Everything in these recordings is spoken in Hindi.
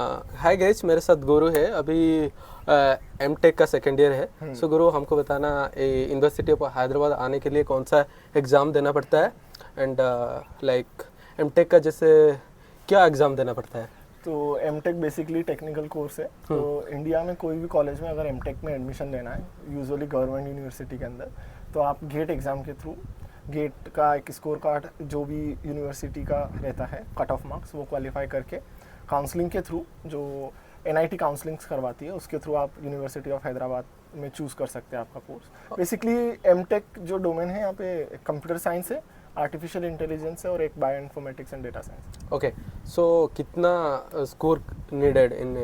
हाय गाइस, मेरे साथ गुरु है। अभी एम टेक का सेकेंड ईयर है। सो गुरु, हमको बताना यूनिवर्सिटी ऑफ हैदराबाद आने के लिए कौन सा एग्ज़ाम देना पड़ता है एंड लाइक एम टेक का जैसे क्या एग्ज़ाम देना पड़ता है? तो M tech basically technical course है। तो इंडिया में कोई भी कॉलेज में अगर एम टेक में एडमिशन लेना है, यूजुअली गवर्नमेंट यूनिवर्सिटी के अंदर, तो आप गेट एग्ज़ाम के थ्रू, गेट का एक स्कोर कार्ड जो भी यूनिवर्सिटी का रहता है, कट ऑफ मार्क्स, वो क्वालिफाई करके काउंसलिंग के थ्रू, जो एनआईटी काउंसलिंग्स करवाती है, उसके थ्रू आप यूनिवर्सिटी ऑफ हैदराबाद में चूज़ कर सकते हैं आपका कोर्स। बेसिकली एम टेक जो डोमेन है यहाँ पे कंप्यूटर साइंस है, आर्टिफिशियल इंटेलिजेंस है और एक bioinformatics and data science. Okay, so कितना स्कोर नीडेड इन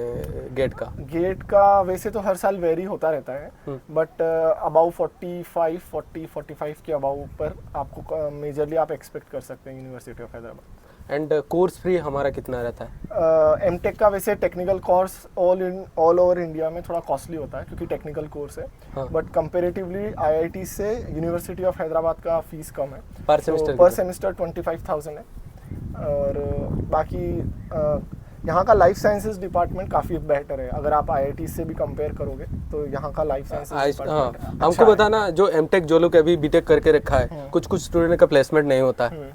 गेट का? गेट का वैसे तो हर साल वेरी होता रहता है, बट अबाउ 45 के अबाउ पर आपको मेजरली आप एक्सपेक्ट कर सकते हैं university of Hyderabad. And course fee हमारा कितना रहता है? एम टेक का वैसे technical course all over India में थोड़ा कॉस्टली होता है क्योंकि टेक्निकल कोर्स है, बट कंपेरेटिवली आईआईटी से यूनिवर्सिटी ऑफ हैदराबाद का फीस कम है। पर सेमेस्टर 25,000 है। और बाकी यहाँ का लाइफ साइंसेज डिपार्टमेंट काफ़ी बेहतर है। अगर आप आईआईटी से भी कंपेयर करोगे तो यहाँ का लाइफ साइंसेज डिपार्टमेंट हमको बताना, जो एमटेक जो लोग अभी बीटेक करके रखा है, कुछ स्टूडेंट का प्लेसमेंट नहीं होता है।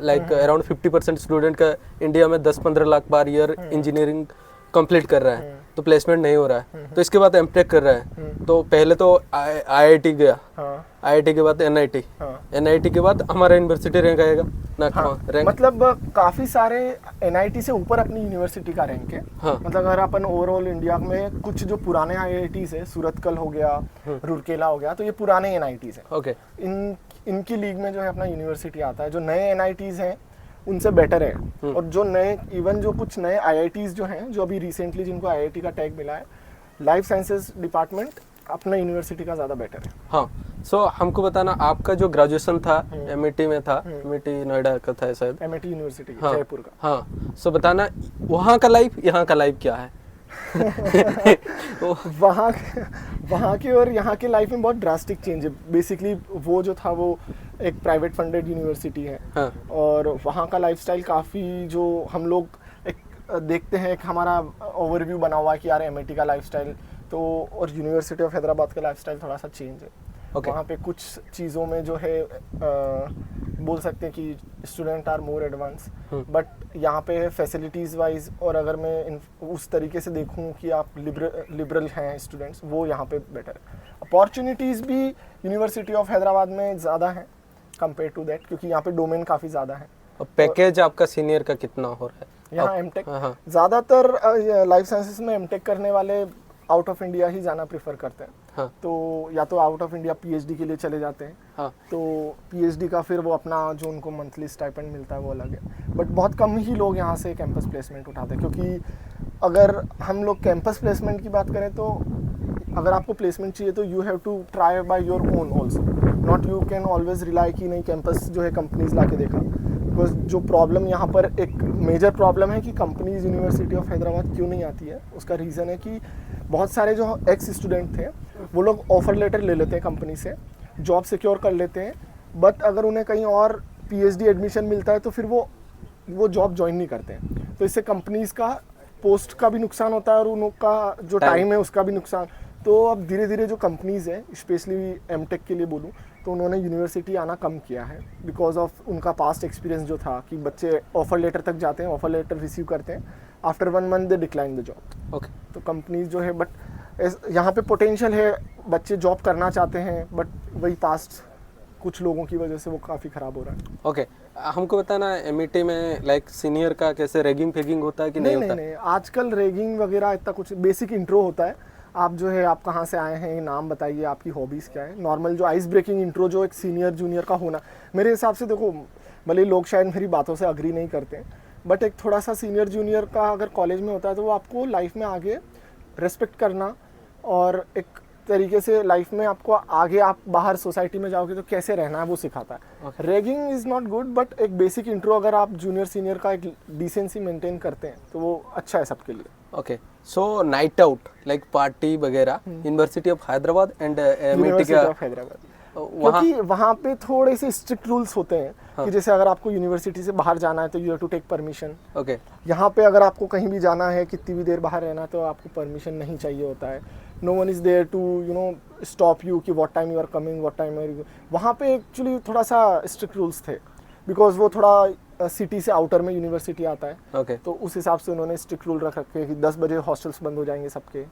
लाइक अराउंड 50% स्टूडेंट का इंडिया में 10-15 lakh per year engineering complete कर रहा है, तो प्लेसमेंट नहीं हो रहा है। तो इसके बाद एमटेक कर रहा है, तो पहले तो आईआईटी गया, आईआईटी के बाद एनआईटी, एनआईटी के बाद हमारा यूनिवर्सिटी रैंक आएगा ना? रैंक मतलब काफी सारे एनआईटी से ऊपर अपनी यूनिवर्सिटी का रैंक है। मतलब अगर अपन ओवरऑल इंडिया में कुछ जो पुराने आईआईटीज है, सूरतकल हो गया, रूरकेला हो गया, तो ये पुराने एनआईटीज है। ओके, इनकी लीग में जो है अपना यूनिवर्सिटी आता है। जो नए एनआईटीज हैं उनसे बेटर है, और जो नए इवन जो कुछ नए आईआईटीज जो हैं, जो अभी रिसेंटली जिनको आईआईटी का टैग मिला है, लाइफ साइंसेज डिपार्टमेंट अपना यूनिवर्सिटी का ज़्यादा बेटर है। हाँ, सो हमको बताना, आपका जो ग्रेजुएशन था एमआईटी में था, एमआईटी नोएडा का था शायद, एमआईटी यूनिवर्सिटी जयपुर का। हाँ, सो बताना वहाँ का लाइफ, यहाँ का लाइफ क्या है? वहाँ की और यहाँ की लाइफ में बहुत ड्रास्टिक चेंज है। बेसिकली वो जो था वो एक प्राइवेट फंडेड यूनिवर्सिटी है। हाँ। और वहाँ का लाइफस्टाइल काफ़ी, जो हम लोग एक देखते हैं, एक हमारा ओवरव्यू बना हुआ है कि यार एमआईटी का लाइफस्टाइल तो, और यूनिवर्सिटी ऑफ हैदराबाद का लाइफस्टाइल थोड़ा सा चेंज है। वहाँ पे कुछ चीज़ों में जो है बोल सकते हैं कि student are more advance, but यहाँ पे फैसिलिटीज़ वाइज, और अगर मैं उस तरीके से देखूँ कि आप लिबरल हैं स्टूडेंट्स, वो यहाँ पे बेटर है। अपॉर्चुनिटीज़ भी यूनिवर्सिटी ऑफ हैदराबाद में ज़्यादा है कंपेयर टू दैट, क्योंकि यहाँ पे डोमेन काफ़ी ज़्यादा है। और पैकेज आपका सीनियर का कितना हो रहा है यहाँ एमटेक? ज़्यादातर लाइफ साइंसेज में एमटेक करने वाले आउट ऑफ इंडिया ही जाना प्रेफर करते हैं। हाँ। तो या तो आउट ऑफ इंडिया पीएचडी के लिए चले जाते हैं। हाँ। तो पीएचडी का फिर वो अपना जो उनको मंथली स्टाइपेंड मिलता है वो अलग है, बट बहुत कम ही लोग यहाँ से कैंपस प्लेसमेंट उठाते हैं। क्योंकि अगर हम लोग कैंपस प्लेसमेंट की बात करें तो अगर आपको प्लेसमेंट चाहिए तो you have to try by your own also, not you can always rely कि नहीं कैंपस जो है कंपनीज ला के देखा। बिकॉज जो प्रॉब्लम यहाँ पर एक मेजर प्रॉब्लम है कि कंपनीज यूनिवर्सिटी ऑफ हैदराबाद क्यों नहीं आती है, उसका रीज़न है कि बहुत सारे जो एक्स स्टूडेंट थे वो लोग ऑफर लेटर ले लेते हैं कंपनी से, जॉब सिक्योर कर लेते हैं, बट अगर उन्हें कहीं और पीएचडी एडमिशन मिलता है तो फिर वो जॉब ज्वाइन नहीं करते हैं। तो इससे कंपनीज का पोस्ट का भी नुकसान होता है और उनका जो टाइम है उसका भी नुकसान। तो अब धीरे धीरे जो कंपनीज हैं, स्पेशली एमटेक के लिए बोलूँ तो उन्होंने यूनिवर्सिटी आना कम किया है, बिकॉज ऑफ उनका पास्ट एक्सपीरियंस जो था कि बच्चे ऑफर लेटर तक जाते हैं, ऑफर लेटर रिसीव करते हैं, after 1 month they decline the job. Okay, तो कंपनीज जो है, बट यहाँ पे पोटेंशियल है, बच्चे जॉब करना चाहते हैं, बट वही पास्ट कुछ लोगों की वजह से वो काफ़ी ख़राब हो रहा है। ओके, हमको बताना एमईटी में लाइक सीनियर का कैसे रैगिंग फैगिंग होता है कि नहीं होता? नहीं, आजकल रैगिंग वगैरह इतना कुछ, बेसिक इंट्रो होता है। आप जो है, आप कहाँ से आए हैं, नाम बताइए, आपकी हॉबीज़ क्या है, नॉर्मल जो आइस ब्रेकिंग इंट्रो जो एक सीनियर जूनियर का होना, मेरे हिसाब से देखो, भले लोग शायद मेरी बातों से अग्री नहीं करते हैं, बट एक थोड़ा सा सीनियर जूनियर का अगर कॉलेज में होता है तो वो आपको लाइफ में आगे रेस्पेक्ट करना, और एक तरीके से लाइफ में आपको आगे आप बाहर सोसाइटी में जाओगे तो कैसे रहना है वो सिखाता है। Ragging is not good, but एक बेसिक इंट्रो अगर आप जूनियर सीनियर का एक डिसेंसी मेंटेन करते हैं तो वो अच्छा है सबके लिए। ओके, सो नाइट आउट लाइक पार्टी वगैरह university of Hyderabad and MIT university of Hyderabad वहाँ क्योंकि वहाँ पे थोड़े से स्ट्रिक्ट रूल्स होते हैं कि जैसे अगर आपको यूनिवर्सिटी से बाहर जाना है तो you have to take permission. Okay यहाँ पे अगर आपको कहीं भी जाना है, कितनी भी देर बाहर रहना है, तो आपको परमिशन नहीं चाहिए होता है। No one is there to stop you कि what time you are coming, what time you. वहाँ पे एक्चुअली थोड़ा सा स्ट्रिक्ट रूल्स थे, बिकॉज वो थोड़ा सिटी से आउटर में यूनिवर्सिटी आता है। ओके तो उस हिसाब से उन्होंने स्ट्रिक्ट रूल रख रखे हैं कि 10 बजे हॉस्टल्स बंद हो जाएंगे सबके,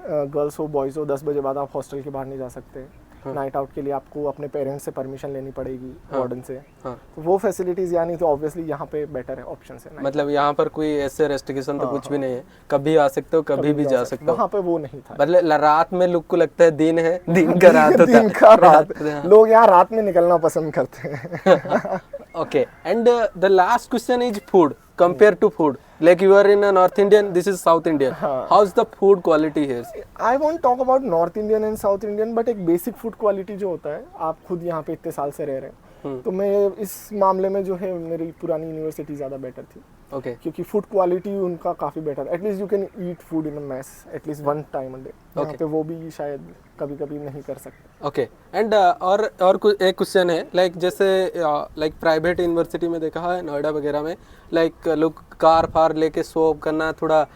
गर्ल्स हो बॉयज़ हो, 10 बजे बाद आप हॉस्टल के बाहर नहीं जा सकते। नाइट आउट के लिए आपको अपने पेरेंट्स से परमिशन लेनी पड़ेगी, वार्डन से। तो वो फैसिलिटीज़ यानी तो ऑब्वियसली यहाँ पे बेटर है, ऑप्शन है। मतलब यहाँ पर कोई ऐसे रेस्ट्रिक्शन तो कुछ भी नहीं है, कभी आ सकते हो कभी भी जा सकते हो। वहाँ पे वो नहीं था। मतलब रात में लोग को लगता है दिन है, दिन का रात होता है। दिन का रात, लोग यहाँ रात में निकलना पसंद करते हैं। Okay, and the last question is food. Compare to food, like you are in a North Indian, this is South Indian. How's the food quality here? I won't talk about North Indian and South Indian, but एक बेसिक फूड क्वालिटी जो होता है, आप खुद यहाँ पे इतने साल से रह रहे हैं, तो मैं इस मामले में जो है मेरी पुरानी यूनिवर्सिटी ज़्यादा बेटर थी। Okay. क्योंकि फूड क्वालिटी उनका काफ़ी better, at least you can eat food in a mess at least one time a day. यहाँ पे वो भी शायद कभी कभी नहीं कर सकते। ओके एंड और कुछ एक क्वेश्चन है, लाइक जैसे लाइक प्राइवेट यूनिवर्सिटी में देखा है नोएडा वगैरह में, लाइक लोग कार फार लेके शो ऑफ करना, थोड़ा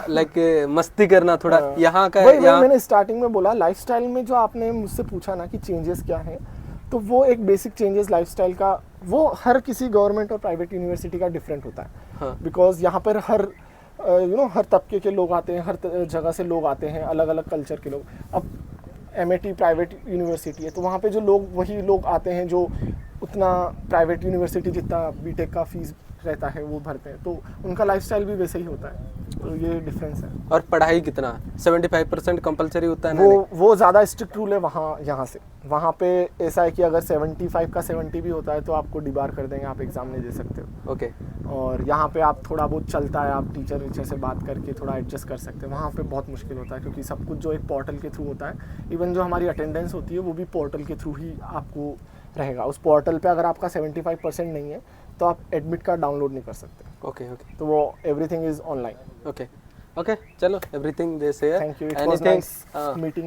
लाइक मस्ती करना, थोड़ा यहाँ का वही मैंने स्टार्टिंग में बोला, लाइफस्टाइल में जो आपने मुझसे पूछा ना कि चेंजेस क्या हैं, तो वो एक बेसिक चेंजेस लाइफस्टाइल का वो हर किसी गवर्नमेंट और प्राइवेट यूनिवर्सिटी का डिफरेंट होता है। बिकॉज यहाँ पर हर हर तबके के लोग आते हैं, हर जगह से लोग आते हैं, अलग अलग कल्चर के लोग। अब MIT प्राइवेट यूनिवर्सिटी है, तो वहाँ पे जो लोग वही लोग आते हैं जो उतना प्राइवेट यूनिवर्सिटी जितना बीटेक का फीस रहता है वो भरते हैं, तो उनका लाइफस्टाइल भी वैसे ही होता है। तो ये डिफरेंस है। और पढ़ाई कितना 75% कंपलसरी होता है ना? वो ज़्यादा स्ट्रिक्ट रूल है वहाँ, यहाँ से वहाँ पे ऐसा है कि अगर 75 का 70 भी होता है तो आपको डिबार कर देंगे, आप एग्ज़ाम नहीं दे सकते हो। ओके। और यहाँ पे आप थोड़ा बहुत चलता है, आप टीचर से बात करके थोड़ा एडजस्ट कर सकते हैं। वहाँ पे बहुत मुश्किल होता है क्योंकि सब कुछ जो एक पोर्टल के थ्रू होता है, इवन जो हमारी अटेंडेंस होती है वो भी पोर्टल के थ्रू ही आपको रहेगा। उस पोर्टल पे अगर आपका 75% नहीं है तो आप एडमिट कार्ड डाउनलोड नहीं कर सकते। Okay okay. तो वो everything is online. Okay okay, चलो एवरीथिंग दे से। Thank you, it was nice meeting.